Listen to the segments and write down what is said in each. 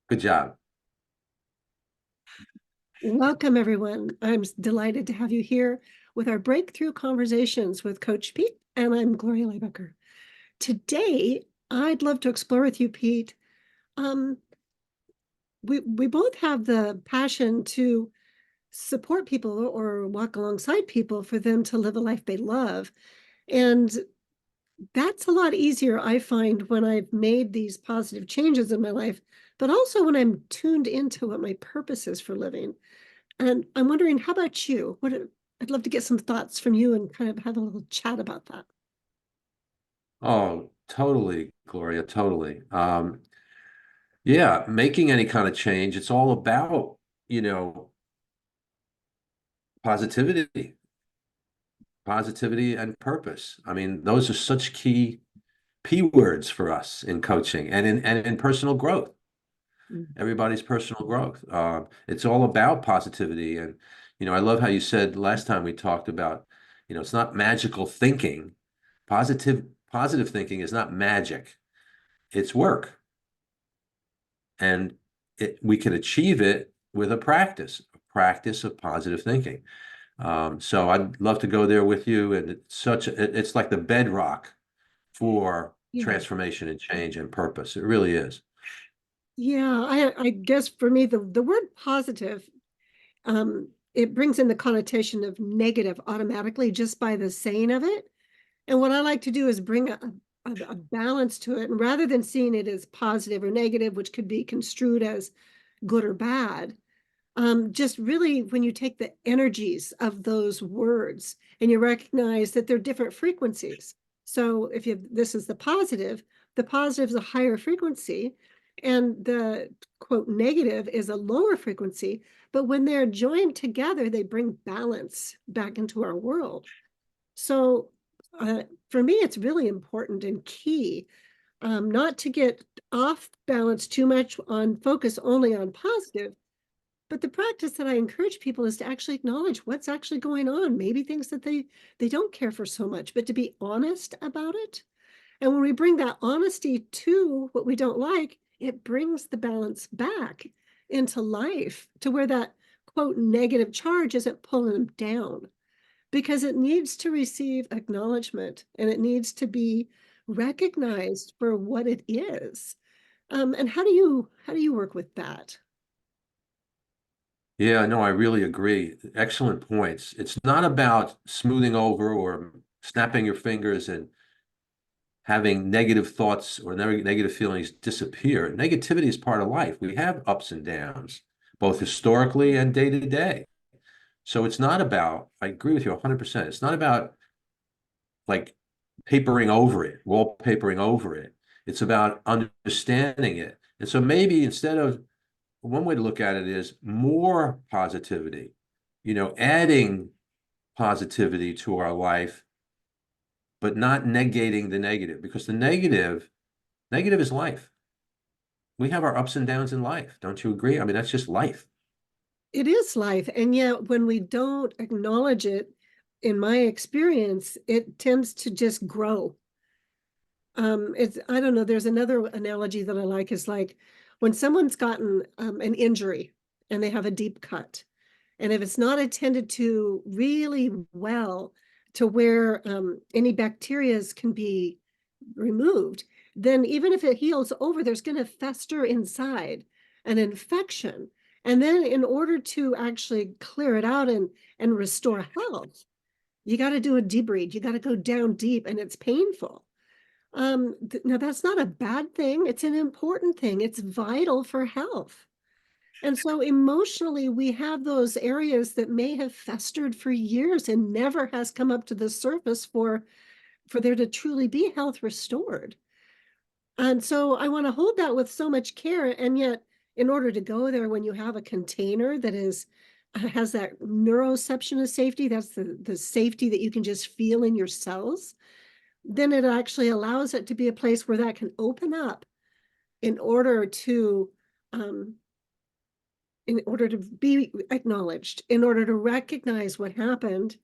Good job. Welcome, everyone. I'm delighted to have you here with our breakthrough conversations with Coach Pete, and I'm Gloria Lybecker. Today, I'd love to explore with you, Pete. Um, we both have the passion to support people or walk alongside people for them to live a life they love. And that's a lot easier, I find, when I've made these positive changes in my life, but also when I'm tuned into what my purpose is for living. And I'm wondering, how about you? I'd love to get some thoughts from you and kind of have a little chat about that. Oh, totally, Gloria, totally. Yeah, making any kind of change, it's all about, you know, positivity, positivity and purpose. I mean, those are such key P words for us in coaching and in personal growth, Mm. everybody's personal growth. It's all about positivity. And, I love how you said last time we talked about, it's not magical thinking. Positive thinking is not magic. It's work. And we can achieve it with a practice of positive thinking. So I'd love to go there with you. And it's like the bedrock for Yeah. transformation and change and purpose. It really is. Yeah, I guess for me, the word positive, it brings in the connotation of negative automatically just by the saying of it. And what I like to do is bring a balance to it. And rather than seeing it as positive or negative, which could be construed as good or bad, just really when you take the energies of those words and you recognize that they're different frequencies. So if you this is the positive is a higher frequency, and the quote negative is a lower frequency. But when they're joined together, they bring balance back into our world. So for me, it's really important and key not to get off balance too much on focus only on positive, but the practice that I encourage people is to actually acknowledge what's actually going on, maybe things that they don't care for so much, but to be honest about it. And when we bring that honesty to what we don't like, it brings the balance back into life to where that quote negative charge isn't pulling them down, because it needs to receive acknowledgement and it needs to be recognized for what it is. And how do you work with that? Yeah, no, I really agree. Excellent points. It's not about smoothing over or snapping your fingers and having negative thoughts or negative feelings disappear. Negativity is part of life. We have ups and downs, both historically and day to day. So it's not about, I agree with you 100%. It's not about like papering over it, wallpapering over it. It's about understanding it. And so maybe instead of one way to look at it is more positivity, adding positivity to our life, but not negating the negative because the negative is life. We have our ups and downs in life. Don't you agree? I mean, that's just life. It is life. And yet, when we don't acknowledge it, in my experience, it tends to just grow. I don't know, there's another analogy that I like is like when someone's gotten an injury and they have a deep cut, and if it's not attended to really well to where any bacterias can be removed, then even if it heals over, there's going to fester inside an infection. And then in order to actually clear it out and restore health, you got to do a debrief. You got to go down deep, and it's painful. Now that's not a bad thing. It's an important thing. It's vital for health. And so emotionally, we have those areas that may have festered for years and never has come up to the surface for there to truly be health restored. And so I want to hold that with so much care. And yet, in order to go there, when you have a container that is has that neuroception of safety, that's the safety that you can just feel in your cells, then it actually allows it to be a place where that can open up in order to um, in order to be acknowledged, in order to recognize what happened.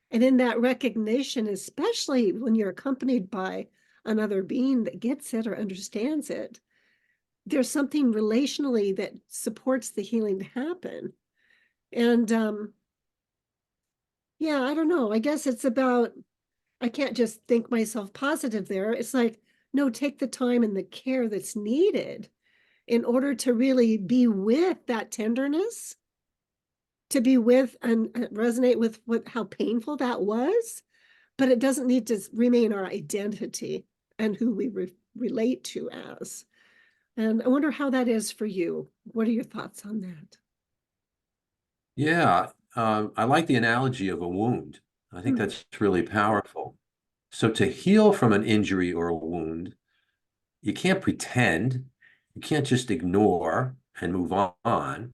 And in that recognition, especially when you're accompanied by another being that gets it or understands it, there's something relationally that supports the healing to happen. And yeah, I don't know. I guess it's about, I can't just think myself positive there. It's like, no, take the time and the care that's needed in order to really be with that tenderness, to be with and resonate with what how painful that was, but it doesn't need to remain our identity and who we relate to as. And I wonder how that is for you. What are your thoughts on that? Yeah, I like the analogy of a wound. I think Hmm. that's really powerful. So to heal from an injury or a wound, you can't pretend, you can't just ignore and move on,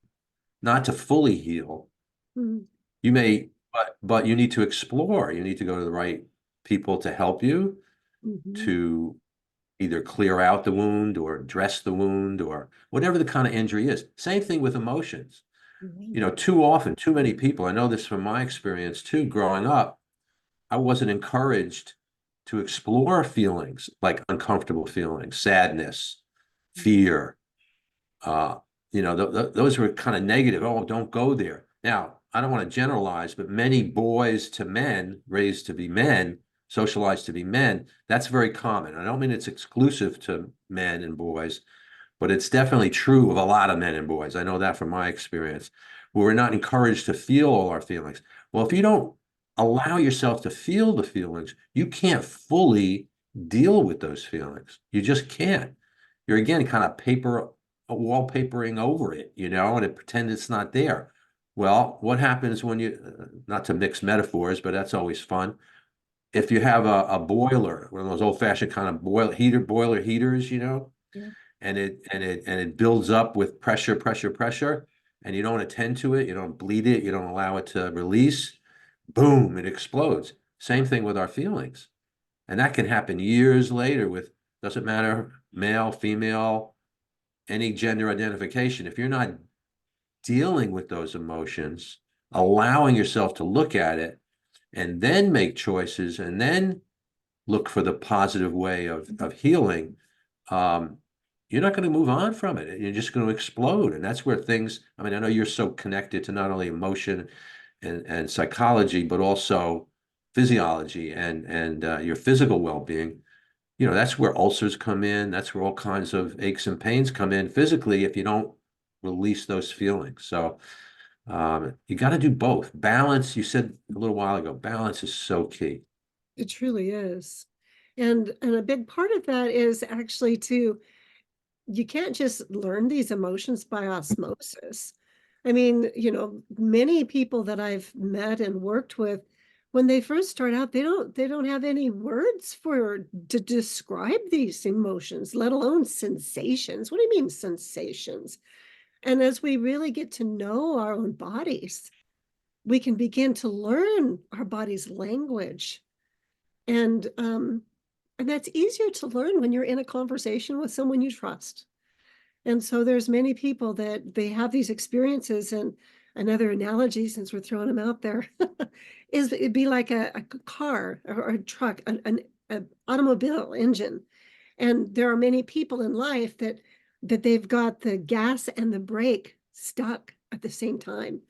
not to fully heal. Hmm. You may, but you need to explore. You need to go to the right people to help you Hmm. to either clear out the wound or dress the wound or whatever the kind of injury is. Same thing with emotions. Hmm. You know, too often, too many people, I know this from my experience too, growing up, I wasn't encouraged to explore feelings like uncomfortable feelings, sadness, fear. Uh, those were kind of negative. Oh, don't go there. Now, I don't want to generalize, but many boys to men, raised to be men, socialized to be men, that's very common. I don't mean it's exclusive to men and boys, but it's definitely true of a lot of men and boys. I know that from my experience. We're not encouraged to feel all our feelings. Well, if you don't allow yourself to feel the feelings, you can't fully deal with those feelings. You just can't. You're again kind of wallpapering over it, and it pretend it's not there. Well, what happens when not to mix metaphors, but that's always fun. If you have a boiler, one of those old-fashioned kind of boiler heaters, Yeah. and it builds up with pressure, pressure, pressure, and you don't attend to it, you don't bleed it, you don't allow it to release, boom, it explodes. Same thing with our feelings. And that can happen years later with, doesn't matter, male, female, any gender identification. If you're not dealing with those emotions, allowing yourself to look at it and then make choices and then look for the positive way of healing, um, you're not going to move on from it. You're just going to explode. And that's where things, I mean, I know you're so connected to not only emotion and psychology, but also physiology and your physical well-being. That's where ulcers come in. That's where all kinds of aches and pains come in physically if you don't release those feelings. So you got to do both. Balance, you said a little while ago, balance is so key. It truly is. And a big part of that is actually to, you can't just learn these emotions by osmosis. I mean, many people that I've met and worked with, when they first start out, they don't have any words for to describe these emotions, let alone sensations. What do you mean sensations? And as we really get to know our own bodies, we can begin to learn our body's language. And that's easier to learn when you're in a conversation with someone you trust. And so there's many people that they have these experiences, and another analogy, since we're throwing them out there, is it'd be like a car or a truck, an automobile engine. And there are many people in life that they've got the gas and the brake stuck at the same time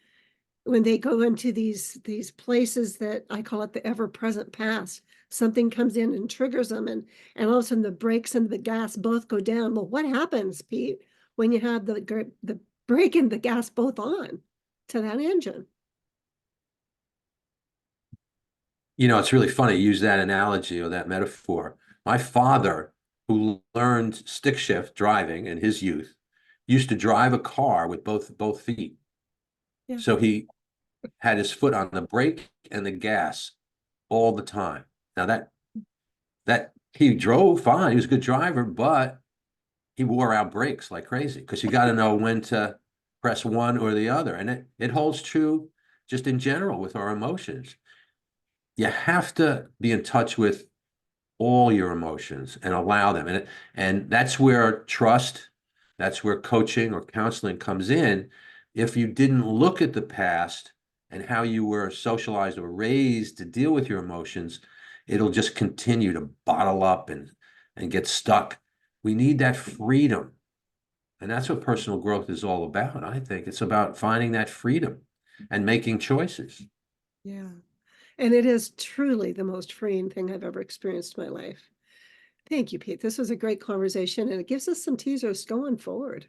when they go into these places that I call it the ever-present past. Something comes in and triggers them, and all of a sudden the brakes and the gas both go down. Well, what happens, Pete, when you have the brake and the gas both on to that engine? It's really funny you use that analogy or that metaphor. My father, who learned stick shift driving in his youth, used to drive a car with both feet. Yeah. So he had his foot on the brake and the gas all the time. Now that he drove fine, he was a good driver, but he wore out brakes like crazy because you got to know when to press one or the other. And it holds true just in general with our emotions. You have to be in touch with all your emotions and allow them. And that's where trust, that's where coaching or counseling comes in. If you didn't look at the past and how you were socialized or raised to deal with your emotions, it'll just continue to bottle up and get stuck. We need that freedom. And that's what personal growth is all about, I think. It's about finding that freedom and making choices. Yeah. And it is truly the most freeing thing I've ever experienced in my life. Thank you, Pete. This was a great conversation, and it gives us some teasers going forward.